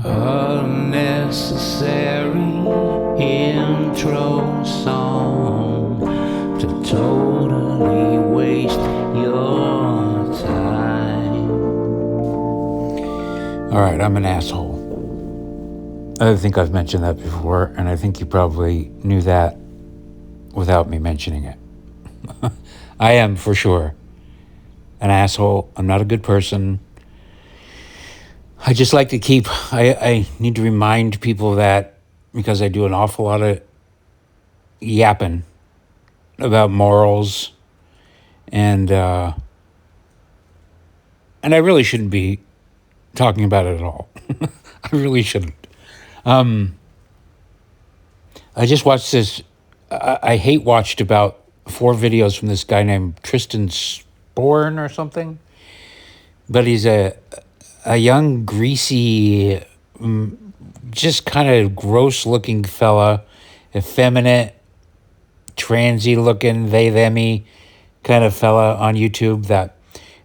Unnecessary intro song to totally waste your time. All right, I'm an asshole. I think I've mentioned that before, and I think you probably knew that without me mentioning it. I am, for sure, an asshole. I'm not a good person. I just like to I need to remind people that, because I do an awful lot of yapping about morals, and I really shouldn't be talking about it at all. I really shouldn't. I just watched this. I hate watched about 4 videos from this guy named Tristan Sporn or something, but he's a young, greasy, just kind of gross-looking fella, effeminate, transy-looking, they-themy kind of fella on YouTube that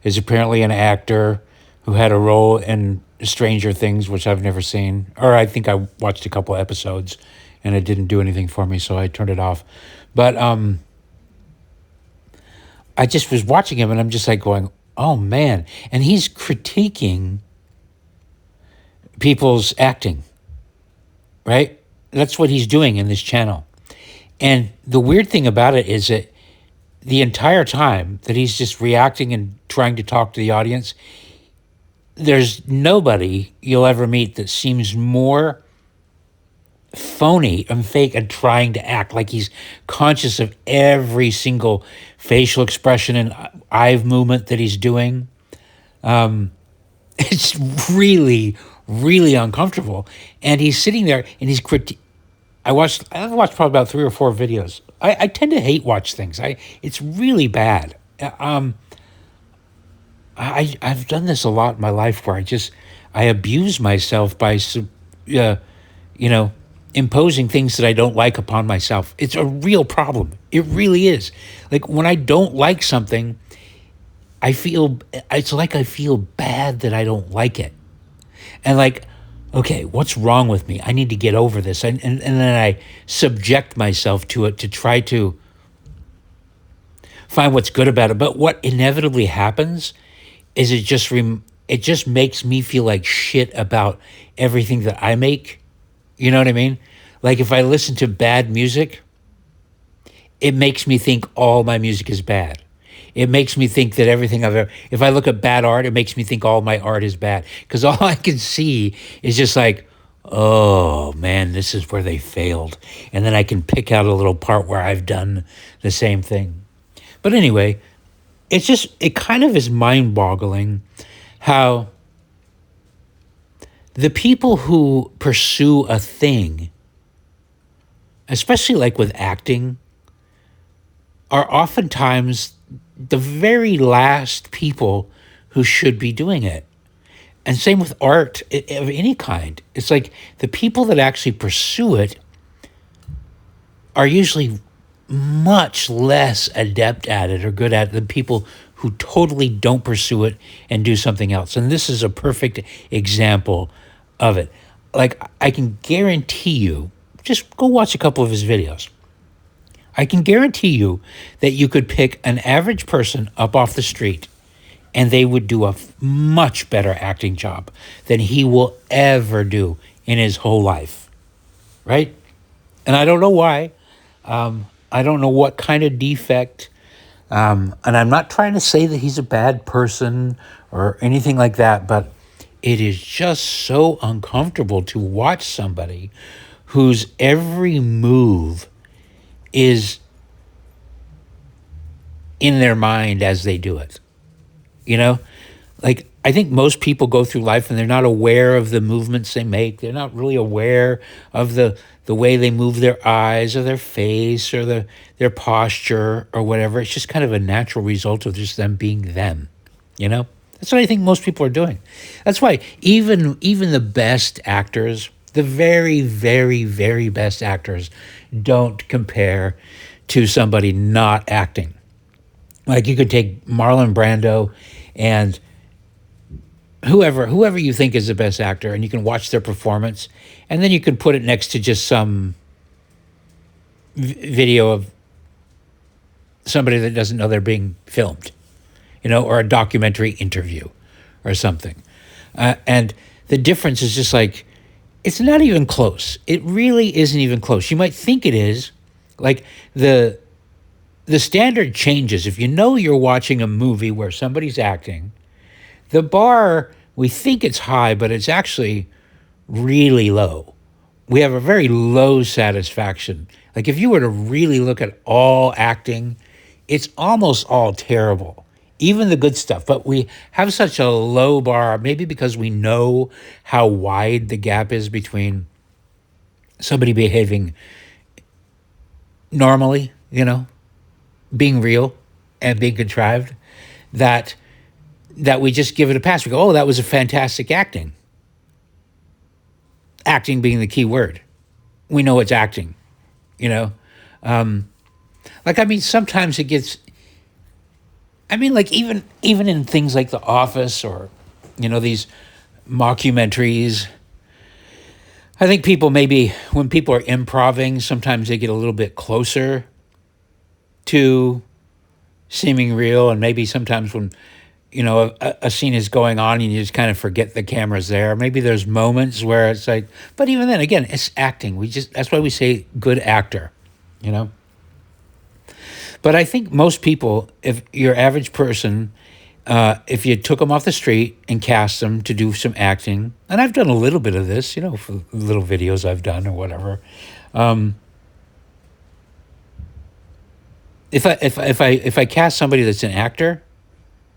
is apparently an actor who had a role in Stranger Things, which I've never seen. Or I think I watched a couple episodes, and it didn't do anything for me, so I turned it off. But I just was watching him, and I'm just like going, oh, man. And he's critiquing people's acting, right? That's what he's doing in this channel. And the weird thing about it is that the entire time that he's just reacting and trying to talk to the audience, there's nobody you'll ever meet that seems more phony and fake and trying to act like he's conscious of every single facial expression and eye movement that he's doing. It's really, really uncomfortable. And he's sitting there and he's I've watched probably about 3 or 4 videos. I tend to hate watch things. It's really bad. I've done this a lot in my life where I abuse myself by imposing things that I don't like upon myself. It's a real problem. It really is. Like when I don't like something, it's like I feel bad that I don't like it. And like, okay, what's wrong with me? I need to get over this. And then I subject myself to it to try to find what's good about it. But what inevitably happens is it just makes me feel like shit about everything that I make. You know what I mean? Like if I listen to bad music, it makes me think all my music is bad. It makes me think that if I look at bad art, it makes me think all my art is bad. Because all I can see is just like, oh man, this is where they failed. And then I can pick out a little part where I've done the same thing. But anyway, it kind of is mind-boggling how the people who pursue a thing, especially like with acting, are oftentimes the very last people who should be doing it. And same with art of any kind. It's like the people that actually pursue it are usually much less adept at it or good at it than people who totally don't pursue it and do something else. And this is a perfect example of it. Like I can guarantee you, just go watch a couple of his videos. I can guarantee you that you could pick an average person up off the street and they would do a much better acting job than he will ever do in his whole life, right? And I don't know why. I don't know what kind of defect. And I'm not trying to say that he's a bad person or anything like that, but it is just so uncomfortable to watch somebody whose every move is in their mind as they do it. You know, like I think most people go through life and they're not aware of the movements they make. They're not really aware of the way they move their eyes or their face or their posture or whatever. It's just kind of a natural result of just them being them, you know? That's what I think most people are doing. That's why even the best actors, the very, very, very best actors don't compare to somebody not acting. Like you could take Marlon Brando and whoever you think is the best actor, and you can watch their performance, and then you can put it next to just some video of somebody that doesn't know they're being filmed, or a documentary interview or something. And the difference is just like, it's not even close. It really isn't even close. You might think it is. Like the standard changes. If you know you're watching a movie where somebody's acting, the bar, we think it's high, but it's actually really low. We have a very low satisfaction. Like if you were to really look at all acting, it's almost all terrible, even the good stuff. But we have such a low bar, maybe because we know how wide the gap is between somebody behaving normally, being real and being contrived, that we just give it a pass. We go, oh, that was a fantastic acting. Acting being the key word. We know it's acting, sometimes it gets, like even in things like The Office or, these mockumentaries, I think people maybe, when people are improving, sometimes they get a little bit closer to seeming real. And maybe sometimes when, a scene is going on and you just kind of forget the camera's there. Maybe there's moments where it's like, but even then, again, it's acting. That's why we say good actor, But I think most people, if your average person, if you took them off the street and cast them to do some acting, and I've done a little bit of this, for little videos I've done or whatever. If I cast somebody that's an actor,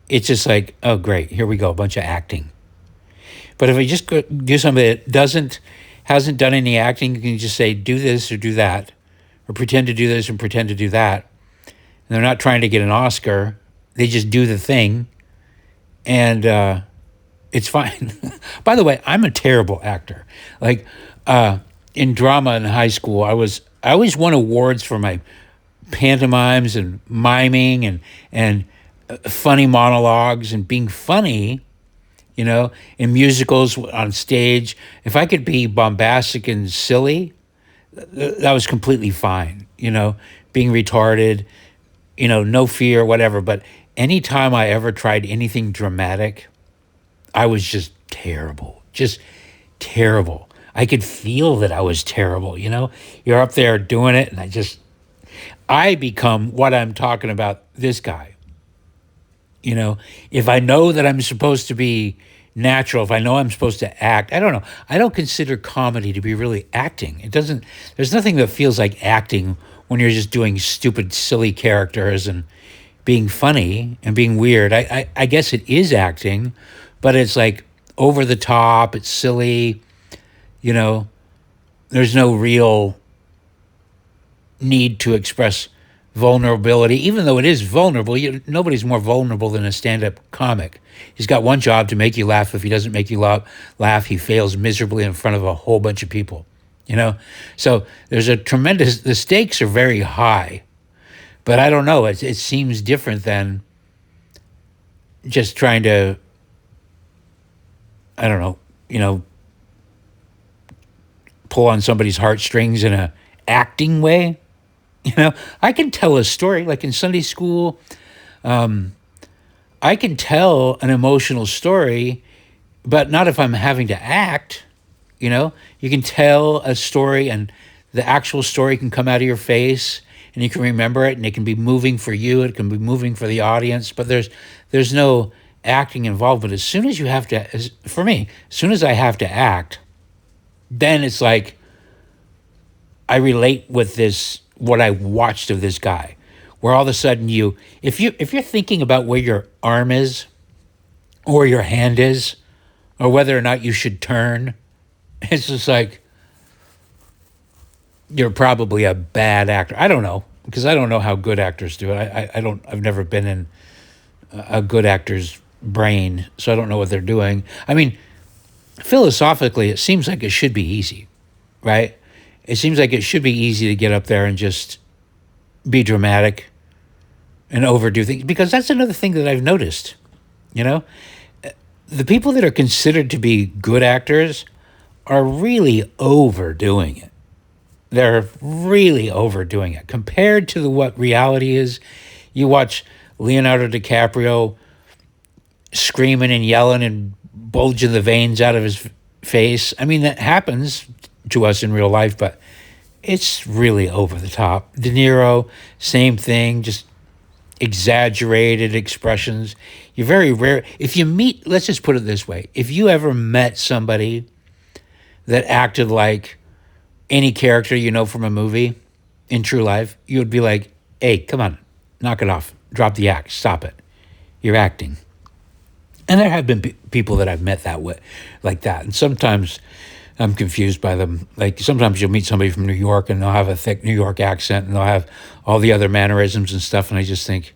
it's just like, oh great, here we go, a bunch of acting. But if I just do somebody that hasn't done any acting, you can just say do this or do that, or pretend to do this and pretend to do that. And they're not trying to get an Oscar; they just do the thing, and it's fine. By the way, I'm a terrible actor. Like in drama in high school, I always won awards for my pantomimes and miming and funny monologues and being funny, in musicals on stage. If I could be bombastic and silly, that was completely fine, being retarded, no fear, whatever. But anytime I ever tried anything dramatic, I was just terrible, I could feel that I was terrible, You're up there doing it, and I become what I'm talking about, this guy. If I know that I'm supposed to be natural, if I know I'm supposed to act, I don't know. I don't consider comedy to be really acting. There's nothing that feels like acting when you're just doing stupid, silly characters and being funny and being weird. I guess it is acting, but it's like over the top, it's silly, there's no real need to express vulnerability, even though it is vulnerable. Nobody's more vulnerable than a stand-up comic. He's got one job, to make you laugh. If he doesn't make you laugh, he fails miserably in front of a whole bunch of people, So there's the stakes are very high, but I don't know. It seems different than just trying to, I don't know, pull on somebody's heartstrings in a acting way. I can tell a story, like in Sunday school. I can tell an emotional story, but not if I'm having to act. You can tell a story and the actual story can come out of your face and you can remember it, and it can be moving for you. It can be moving for the audience, but there's no acting involved. But as soon as for me, as soon as I have to act, then it's like I relate with what I watched of this guy, where all of a sudden if you're thinking about where your arm is or your hand is or whether or not you should turn, it's just like you're probably a bad actor. I don't know, because I don't know how good actors do it. I've never been in a good actor's brain, so I don't know what they're doing. I mean, philosophically, it seems like it should be easy, right? It seems like it should be easy to get up there and just be dramatic and overdo things, because that's another thing that I've noticed. The the people that are considered to be good actors are really overdoing it. They're really overdoing it compared to what reality is. You watch Leonardo DiCaprio screaming and yelling and bulging the veins out of his face. I mean, that happens to us in real life, but it's really over the top. De Niro, same thing, just exaggerated expressions. You're very rare. If you meet, let's just put it this way, if you ever met somebody that acted like any character you know from a movie in true life, you would be like, hey, come on, knock it off. Drop the act. Stop it. You're acting. And there have been people that I've met that way, like that. And sometimes I'm confused by them. Like sometimes you'll meet somebody from New York and they'll have a thick New York accent and they'll have all the other mannerisms and stuff. And I just think,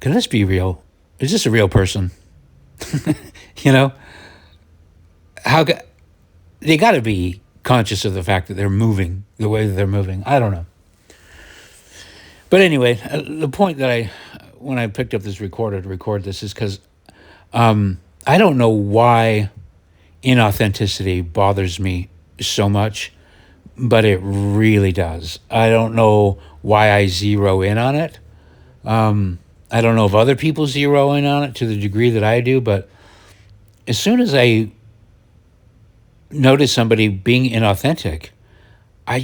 can this be real? Is this a real person? You know, they got to be conscious of the fact that they're moving the way that they're moving. I don't know. But anyway, the point that when I picked up this recorder to record this is because I don't know why inauthenticity bothers me so much, but it really does. I don't know why I zero in on it. I don't know if other people zero in on it to the degree that I do, but as soon as I notice somebody being inauthentic, I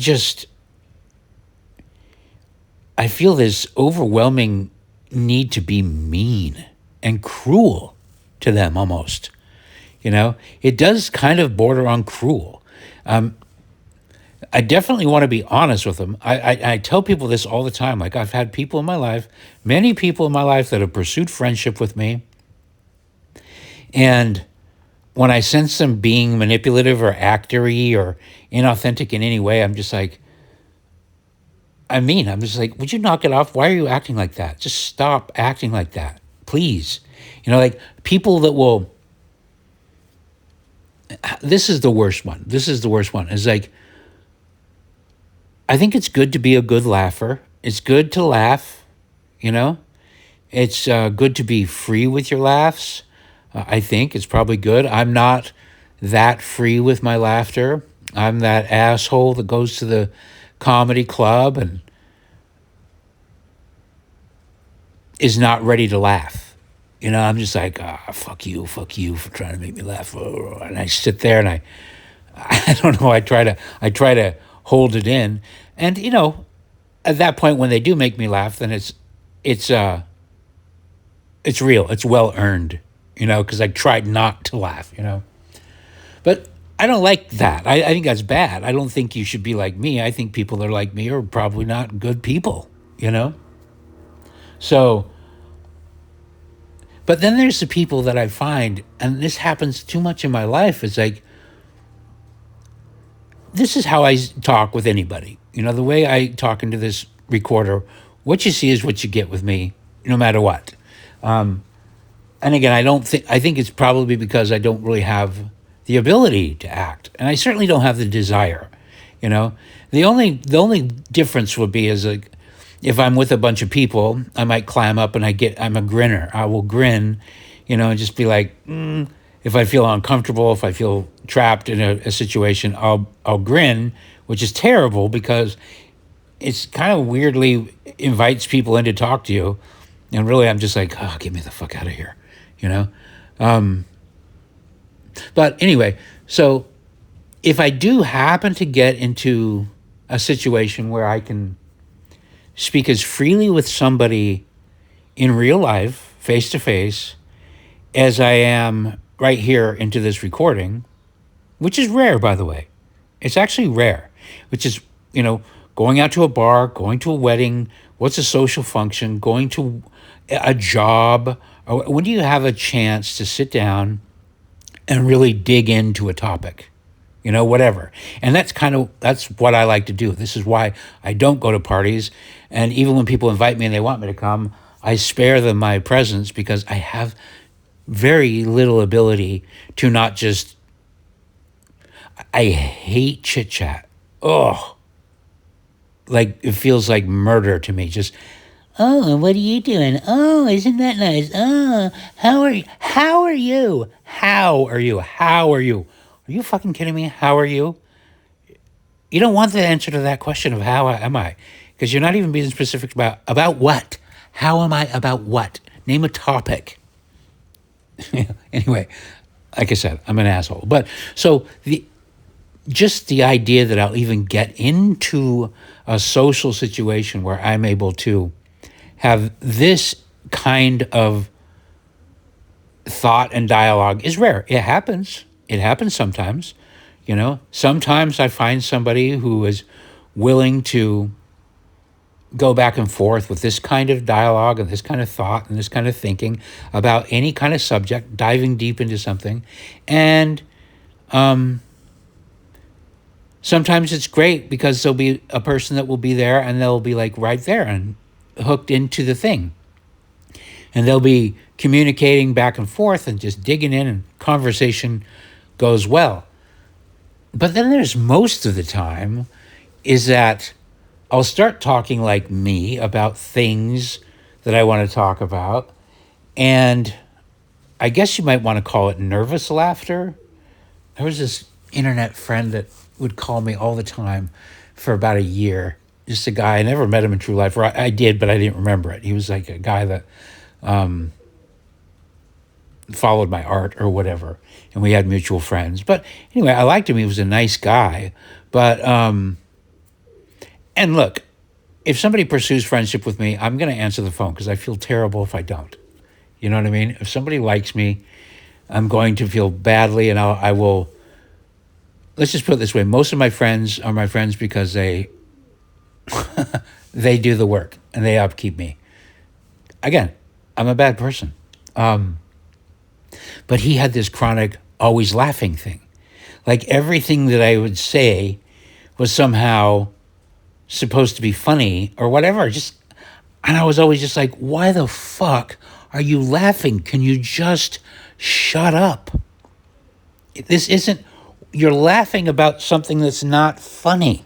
feel this overwhelming need to be mean and cruel to them almost. You know, it does kind of border on cruel. I definitely want to be honest with them. I tell people this all the time. Like I've had people in my life, many people in my life that have pursued friendship with me. And when I sense them being manipulative or actory or inauthentic in any way, I'm just like, I'm just like, would you knock it off? Why are you acting like that? Just stop acting like that, please. You know, like people that will, this is the worst one. It's like, I think it's good to be a good laugher. It's good to laugh, you know? It's good to be free with your laughs. I think it's probably good. I'm not that free with my laughter. I'm that asshole that goes to the comedy club and is not ready to laugh. You know, I'm just like, fuck you for trying to make me laugh. And I sit there and I don't know, I try to hold it in. And, you know, at that point when they do make me laugh, then it's real. It's well earned, you know, because I tried not to laugh, you know. But I don't like that. I think that's bad. I don't think you should be like me. I think people that are like me are probably not good people, you know. So, but then there's the people that I find, and this happens too much in my life, it's like, this is how I talk with anybody. You know, the way I talk into this recorder, what you see is what you get with me, no matter what. And again, I think it's probably because I don't really have the ability to act. And I certainly don't have the desire, you know. The only difference would be is like, if I'm with a bunch of people, I might climb up and I'm a grinner. I will grin, you know, and just be like, if I feel uncomfortable, if I feel trapped in a situation, I'll grin, which is terrible because it's kind of weirdly invites people in to talk to you. And really, I'm just like, oh, get me the fuck out of here, you know? But anyway, so if I do happen to get into a situation where I can speak as freely with somebody in real life, face to face, as I am right here into this recording, which is rare, by the way. It's actually rare, which is, you know, going out to a bar, going to a wedding, what's a social function, going to a job, or when do you have a chance to sit down and really dig into a topic, you know, whatever. And that's what I like to do. This is why I don't go to parties. And even when people invite me and they want me to come, I spare them my presence because I have very little ability to not just, I hate chit chat. Oh, like it feels like murder to me. Just Oh, what are you doing? Oh, isn't that nice? Oh, how are you? How are you? How are you? How are you? Are you fucking kidding me? How are you? You don't want the answer to that question of how am I, because you're not even being specific about what. How am I about what? Name a topic. Anyway, like I said, I'm an asshole. But so just the idea that I'll even get into a social situation where I'm able to have this kind of thought and dialogue is rare. It happens. It happens sometimes. Sometimes I find somebody who is willing to go back and forth with this kind of dialogue and this kind of thought and this kind of thinking about any kind of subject, diving deep into something. And sometimes it's great because there'll be a person that will be there and they'll be like right there and hooked into the thing. And they'll be communicating back and forth and just digging in, and conversation goes well. But then there's most of the time is that I'll start talking like me about things that I want to talk about. And I guess you might want to call it nervous laughter. There was this internet friend that would call me all the time for about a year. Just a guy, I never met him in true life, or I did, but I didn't remember it. He was like a guy that followed my art or whatever, and we had mutual friends. But anyway, I liked him. He was a nice guy. But, and look, if somebody pursues friendship with me, I'm going to answer the phone because I feel terrible if I don't. You know what I mean? If somebody likes me, I'm going to feel badly, and I will. Let's just put it this way: most of my friends are my friends because they they do the work and they upkeep me. Again, I'm a bad person, but he had this chronic always laughing thing. Like everything that I would say was somehow supposed to be funny or whatever. And I was always just like, why the fuck are you laughing? Can you just shut up? This isn't, you're laughing about something that's not funny.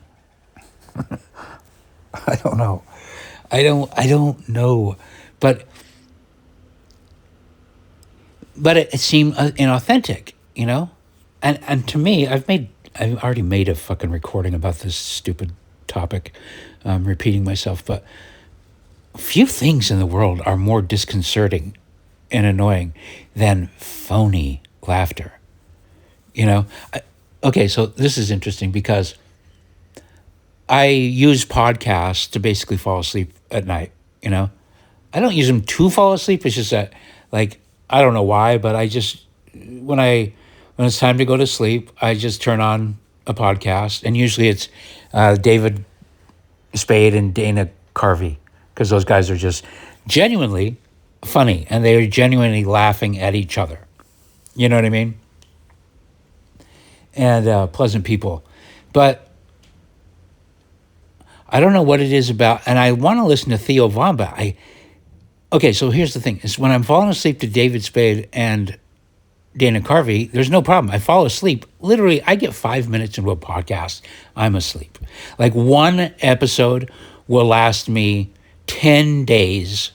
I don't know. I don't know. But it seemed inauthentic, And to me, I've already made a fucking recording about this stupid topic, repeating myself, but few things in the world are more disconcerting and annoying than phony laughter. Okay, so this is interesting because I use podcasts to basically fall asleep at night, I don't use them to fall asleep. It's just that, like, I don't know why, but I just, when it's time to go to sleep, I just turn on a podcast, and usually it's David Spade and Dana Carvey, because those guys are just genuinely funny, and they are genuinely laughing at each other. You know what I mean? And pleasant people. But I don't know what it is about, and I want to listen to Theo Von, but okay, so here's the thing, is when I'm falling asleep to David Spade and Dana Carvey, there's no problem. I fall asleep. Literally, I get 5 minutes into a podcast, I'm asleep. Like one episode will last me 10 days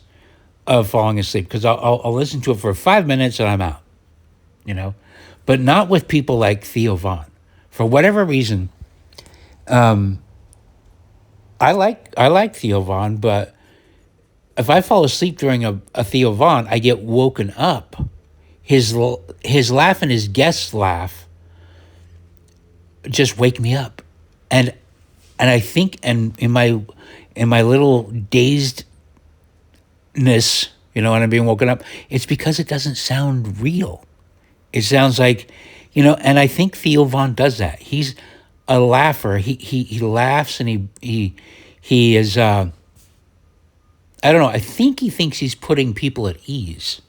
of falling asleep because I'll listen to it for 5 minutes and I'm out, But not with people like Theo Von. For whatever reason, I like Theo Von, but if I fall asleep during a Theo Von, I get woken up. His laugh and his guest's laugh just wake me up, and I think, and in my little dazedness, when I'm being woken up, it's because it doesn't sound real. It sounds like, and I think Theo Von does that. He's a laugher. He laughs and he is. I don't know. I think he thinks he's putting people at ease.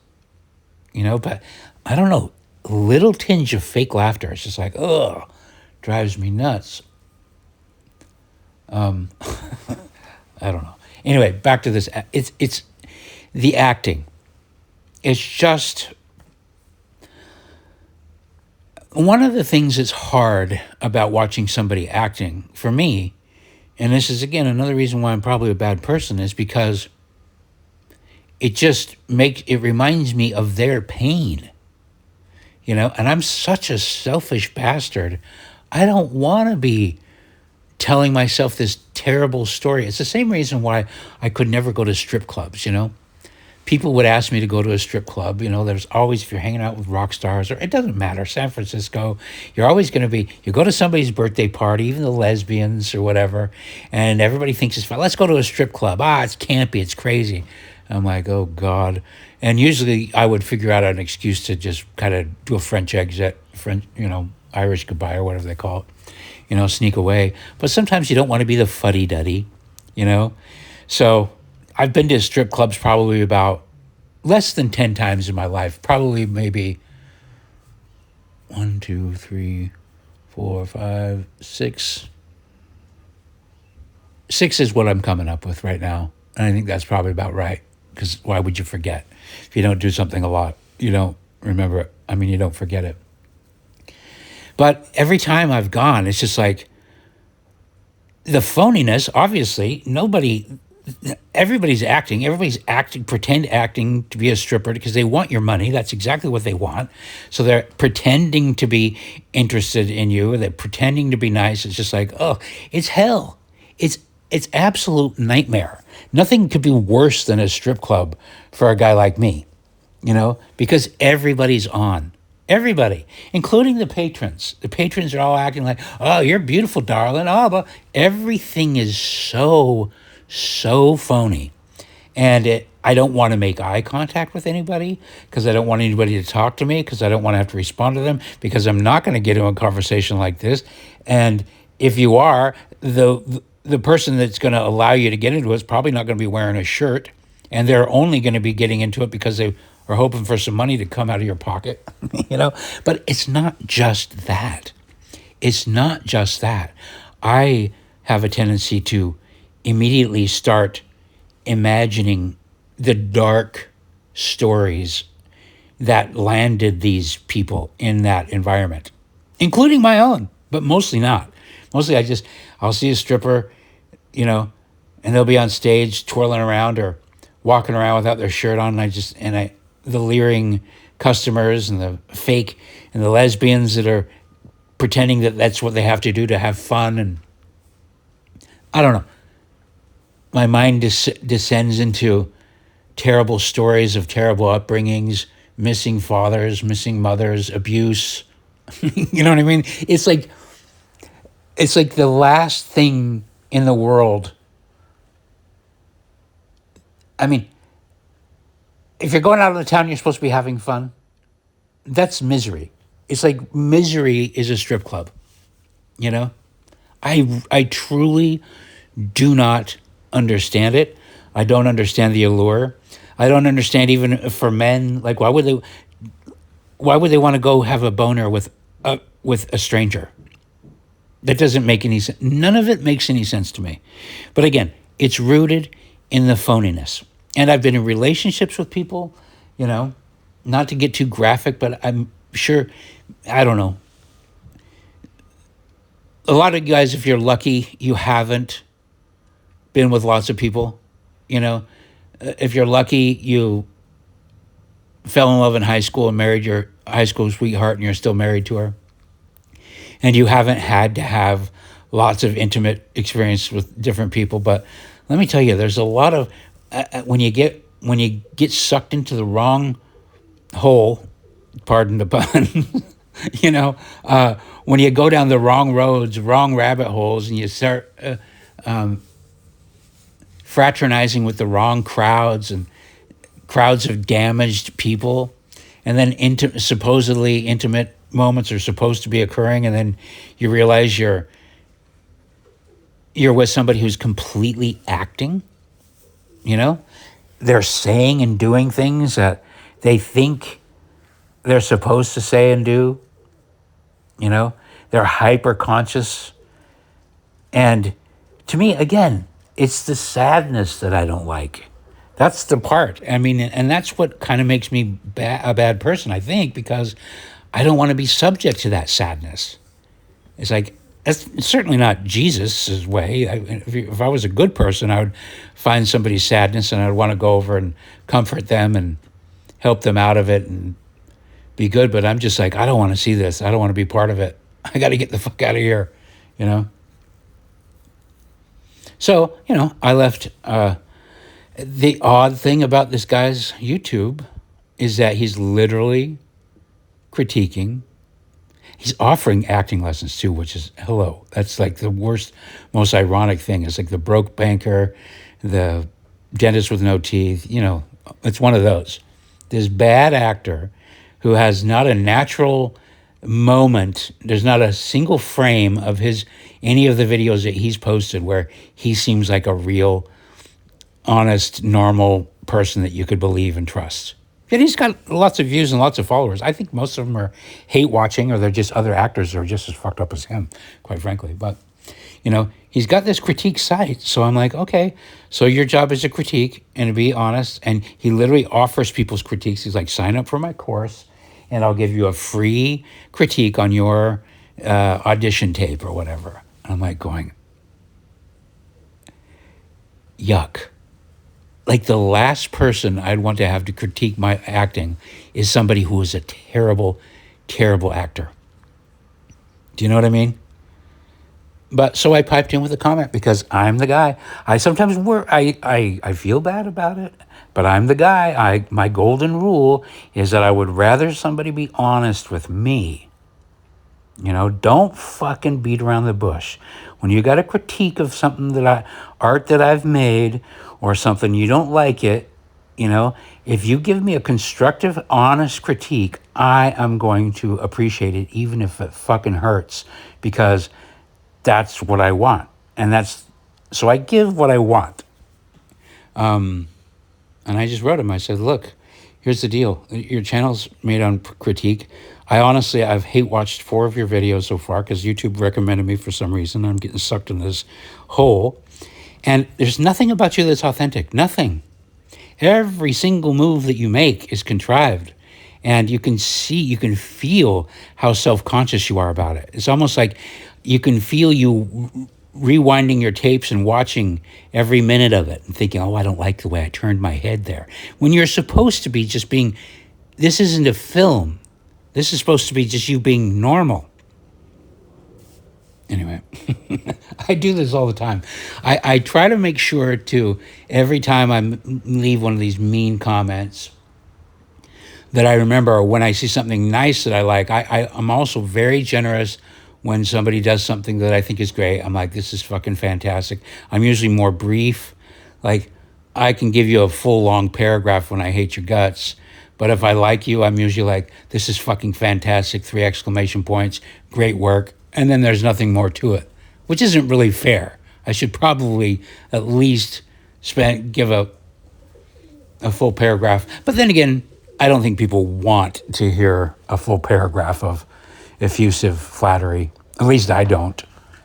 But I don't know. A little tinge of fake laughter. It's just like, ugh, drives me nuts. I don't know. Anyway, back to this. It's the acting. It's just one of the things that's hard about watching somebody acting for me, and this is again another reason why I'm probably a bad person, is because it reminds me of their pain, and I'm such a selfish bastard. I don't want to be telling myself this terrible story. It's the same reason why I could never go to strip clubs. People would ask me to go to a strip club. There's always, if you're hanging out with rock stars, or it doesn't matter, San Francisco, you're always going to be, you go to somebody's birthday party, even the lesbians or whatever, and everybody thinks it's fun. Let's go to a strip club. It's campy, it's crazy. I'm like, oh God. And usually I would figure out an excuse to just kind of do a French exit, Irish goodbye or whatever they call it, sneak away. But sometimes you don't want to be the fuddy-duddy, you know? So I've been to strip clubs probably about less than 10 times in my life. Probably maybe 1, 2, 3, 4, 5, 6. 6 is what I'm coming up with right now. And I think that's probably about right. Because why would you forget? If you don't do something a lot, you don't remember it. I mean, you don't forget it. But every time I've gone, it's just like the phoniness, obviously, everybody's acting, pretend acting to be a stripper because they want your money. That's exactly what they want. So they're pretending to be interested in you. They're pretending to be nice. It's just like, oh, it's hell. It's absolute nightmare. Nothing could be worse than a strip club for a guy like me, because everybody's on. Everybody, including the patrons. The patrons are all acting like, oh, you're beautiful, darling. Oh, but everything is so phony. And I don't want to make eye contact with anybody because I don't want anybody to talk to me because I don't want to have to respond to them because I'm not going to get into a conversation like this. And if you are, the person that's going to allow you to get into it is probably not going to be wearing a shirt, and they're only going to be getting into it because they are hoping for some money to come out of your pocket, But it's not just that. It's not just that. I have a tendency to immediately start imagining the dark stories that landed these people in that environment, including my own, but mostly not. Mostly I'll see a stripper, and they'll be on stage twirling around or walking around without their shirt on, and the leering customers and the fake and the lesbians that are pretending that that's what they have to do to have fun, and I don't know. My mind descends into terrible stories of terrible upbringings, missing fathers, missing mothers, abuse. You know what I mean? It's like the last thing in the world. I mean, if you're going out of the town, you're supposed to be having fun. That's misery. It's like misery is a strip club. I truly do not understand it. I don't understand the allure. I don't understand even for men. Like, why would they want to go have a boner with a stranger? That doesn't make any sense. None of it makes any sense to me. But again, it's rooted in the phoniness. And I've been in relationships with people, not to get too graphic, but I'm sure, I don't know. A lot of guys, if you're lucky, you haven't been with lots of people, If you're lucky, you fell in love in high school and married your high school sweetheart and you're still married to her. And you haven't had to have lots of intimate experience with different people. But let me tell you, there's a lot of, when you get sucked into the wrong hole, pardon the pun, when you go down the wrong roads, wrong rabbit holes, and you start fraternizing with the wrong crowds and crowds of damaged people, and then supposedly intimate moments are supposed to be occurring, and then you realize you're with somebody who's completely acting. They're saying and doing things that they think they're supposed to say and do. They're hyper conscious. And to me, again, it's the sadness that I don't like. That's the part. I mean, and that's what kind of makes me a bad person, I think, because I don't want to be subject to that sadness. It's like, That's certainly not Jesus' way. If I was a good person, I would find somebody's sadness and I'd want to go over and comfort them and help them out of it and be good. But I'm just like, I don't want to see this. I don't want to be part of it. I got to get the fuck out of here, you know? So, I left. The odd thing about this guy's YouTube is that he's literally critiquing. He's offering acting lessons too, which is, hello. That's like the worst, most ironic thing. It's like the broke banker, the dentist with no teeth. It's one of those. This bad actor who has not a natural moment. There's not a single frame of any of the videos that he's posted where he seems like a real, honest, normal person that you could believe and trust. Yet he's got lots of views and lots of followers. I think most of them are hate watching, or they're just other actors that are just as fucked up as him, quite frankly. But, he's got this critique site. So I'm like, okay, so your job is to critique and to be honest. And he literally offers people's critiques. He's like, sign up for my course and I'll give you a free critique on your audition tape or whatever. And I'm like going, yuck. Like the last person I'd want to have to critique my acting is somebody who is a terrible, terrible actor. Do you know what I mean? But so I piped in with a comment because I'm the guy. I sometimes I feel bad about it, but I'm the guy. My golden rule is that I would rather somebody be honest with me. Don't fucking beat around the bush. When you got a critique of something art that I've made or something, you don't like it, if you give me a constructive, honest critique, I am going to appreciate it, even if it fucking hurts, because that's what I want. So I give what I want. And I just wrote him. I said, look, here's the deal. Your channel's made on critique. I've hate watched 4 of your videos so far because YouTube recommended me for some reason. I'm getting sucked in this hole. And there's nothing about you that's authentic. Nothing. Every single move that you make is contrived. And you can feel how self-conscious you are about it. It's almost like you can feel you rewinding your tapes and watching every minute of it and thinking, oh, I don't like the way I turned my head there. When you're supposed to be just being, this isn't a film. This is supposed to be just you being normal. Anyway, I do this all the time. I try to make sure to, every time I leave one of these mean comments, that I remember when I see something nice that I like. I'm also very generous when somebody does something that I think is great. I'm like, this is fucking fantastic. I'm usually more brief. Like, I can give you a full long paragraph when I hate your guts. But if I like you, I'm usually like, this is fucking fantastic, 3 exclamation points, great work. And then there's nothing more to it, which isn't really fair. I should probably at least give a full paragraph. But then again, I don't think people want to hear a full paragraph of effusive flattery. At least I don't,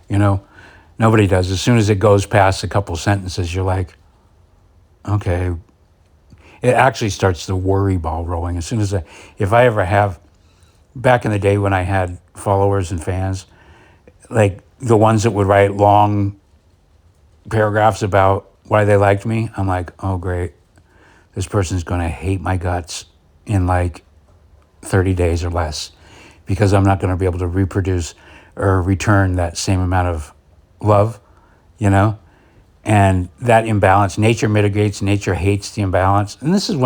Nobody does. As soon as it goes past a couple sentences, you're like, okay. It actually starts the worry ball rolling. As soon as if I ever have, back in the day when I had followers and fans, like the ones that would write long paragraphs about why they liked me, I'm like, oh, great. This person's going to hate my guts in like 30 days or less because I'm not going to be able to reproduce or return that same amount of love, And that imbalance, nature mitigates, nature hates the imbalance. And this is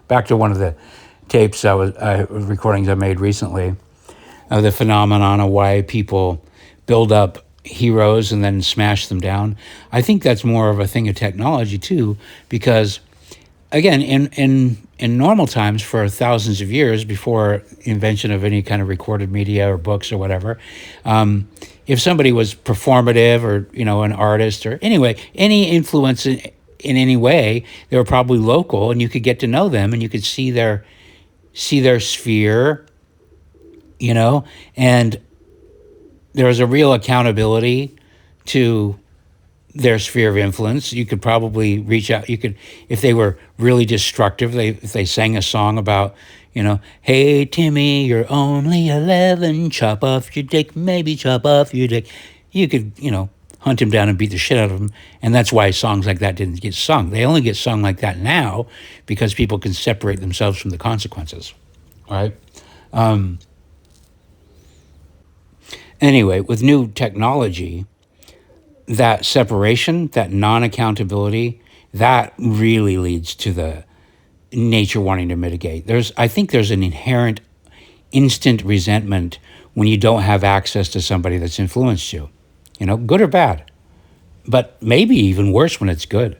back to one of the tapes recordings I made recently of the phenomenon of why people build up heroes and then smash them down. I think that's more of a thing of technology too, because again, in normal times for thousands of years before invention of any kind of recorded media or books or whatever, if somebody was performative or, an artist or anyway, any influence in any way, they were probably local and you could get to know them and you could see their sphere, and there was a real accountability to their sphere of influence. You could probably reach out. You could, if they were really destructive, if they sang a song about, hey, Timmy, you're only 11, chop off your dick, maybe chop off your dick. You could, hunt him down and beat the shit out of him. And that's why songs like that didn't get sung. They only get sung like that now because people can separate themselves from the consequences. Right? Anyway, with new technology, that separation, that non-accountability, that really leads to the nature wanting to mitigate. I think there's an inherent instant resentment when you don't have access to somebody that's influenced you, good or bad, but maybe even worse when it's good.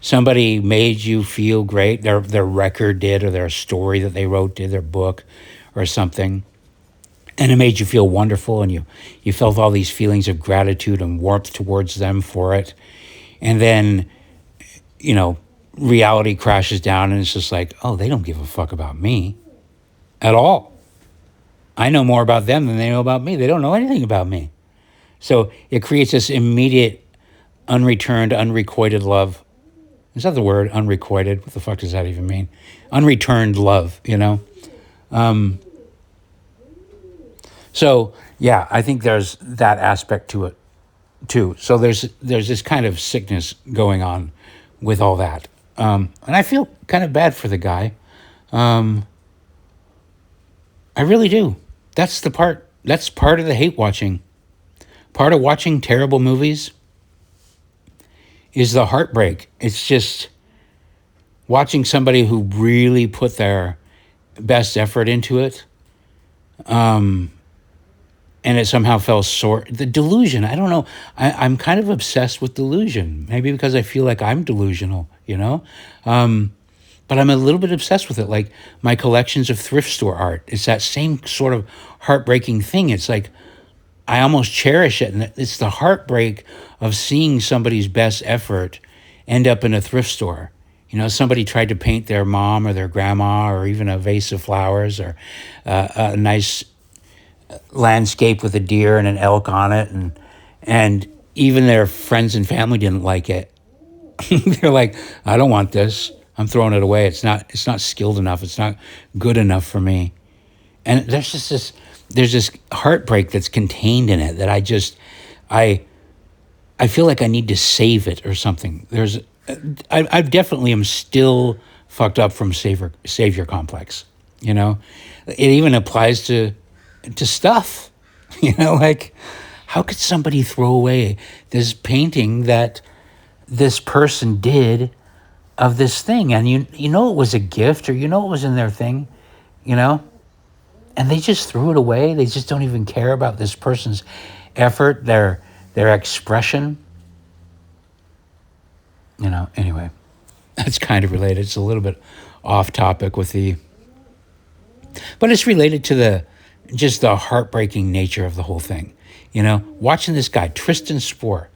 Somebody made you feel great. Their record did, or their story that they wrote did, their book or something. And it made you feel wonderful, and you felt all these feelings of gratitude and warmth towards them for it. And then, reality crashes down, and it's just like, oh, they don't give a fuck about me at all. I know more about them than they know about me. They don't know anything about me. So it creates this immediate, unreturned, unrequited love. Is that the word, unrequited? What the fuck does that even mean? Unreturned love, So, yeah, I think there's that aspect to it, too. So there's this kind of sickness going on with all that. And I feel kind of bad for the guy. I really do. That's part of the hate watching. Part of watching terrible movies is the heartbreak. It's just watching somebody who really put their best effort into it. And it somehow fell short. The delusion, I don't know. I'm kind of obsessed with delusion. Maybe because I feel like I'm delusional, But I'm a little bit obsessed with it. Like my collections of thrift store art. It's that same sort of heartbreaking thing. It's like I almost cherish it. And it's the heartbreak of seeing somebody's best effort end up in a thrift store. Somebody tried to paint their mom or their grandma or even a vase of flowers or a nice landscape with a deer and an elk on it, and even their friends and family didn't like it. They're like, I don't want this. I'm throwing it away. It's not skilled enough. It's not good enough for me. And there's this heartbreak that's contained in it that I feel like I need to save it or something. I definitely am still fucked up from savior complex. It even applies to stuff, like how could somebody throw away this painting that this person did of this thing, and you know it was a gift, or it was in their thing, and they just threw it away. They just don't even care about this person's effort, their expression, anyway. That's kind of related. It's a little bit off topic but it's related to the heartbreaking nature of the whole thing. Watching this guy, Tristan Spohr,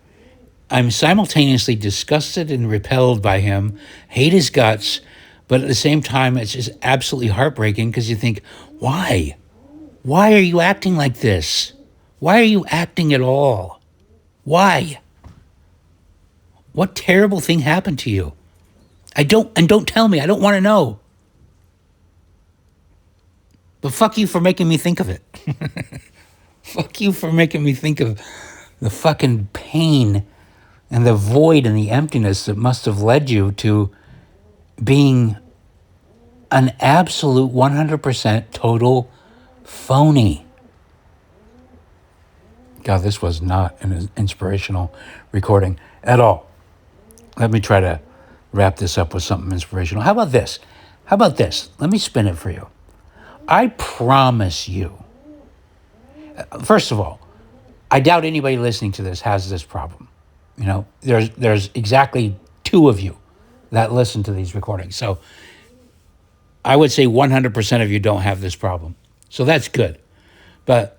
I'm simultaneously disgusted and repelled by him, hate his guts, but at the same time, it's just absolutely heartbreaking because you think, why? Why are you acting like this? Why are you acting at all? Why? What terrible thing happened to you? Don't tell me. I don't want to know. But fuck you for making me think of it. Fuck you for making me think of the fucking pain and the void and the emptiness that must have led you to being an absolute 100% total phony. God, this was not an inspirational recording at all. Let me try to wrap this up with something inspirational. How about this? Let me spin it for you. I promise you, first of all, I doubt anybody listening to this has this problem. There's exactly 2 of you that listen to these recordings. So I would say 100% of you don't have this problem. So that's good. But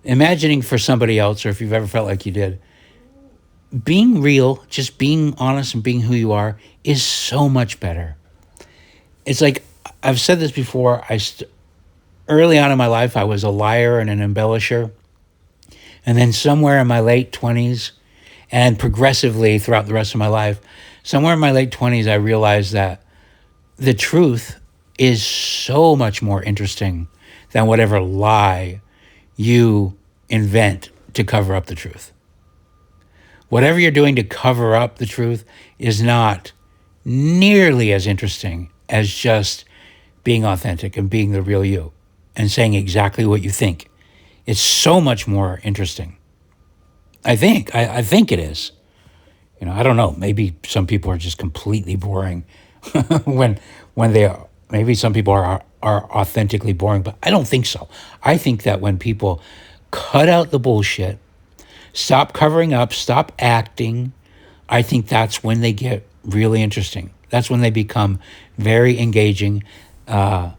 imagining for somebody else, or if you've ever felt like you did, being real, just being honest and being who you are is so much better. It's like, I've said this before, early on in my life, I was a liar and an embellisher. And then somewhere in my late 20s, And progressively throughout the rest of my life, somewhere in my late 20s, I realized that the truth is so much more interesting than whatever lie you invent to cover up the truth. Whatever you're doing to cover up the truth is not nearly as interesting as just being authentic and being the real you and saying exactly what you think. It's so much more interesting. I think it is. I don't know. Maybe some people are just completely boring when they are. Maybe some people are authentically boring, but I don't think so. I think that when people cut out the bullshit, stop covering up, stop acting, I think that's when they get really interesting. That's when they become very engaging, and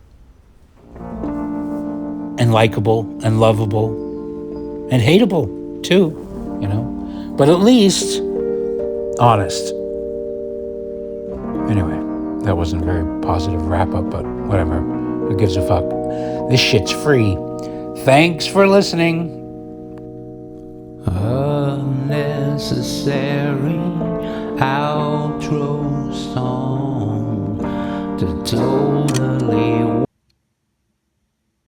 likable and lovable and hateable too, But at least honest. Anyway, that wasn't a very positive wrap up, but whatever. Who gives a fuck? This shit's free. Thanks for listening. Unnecessary outro song to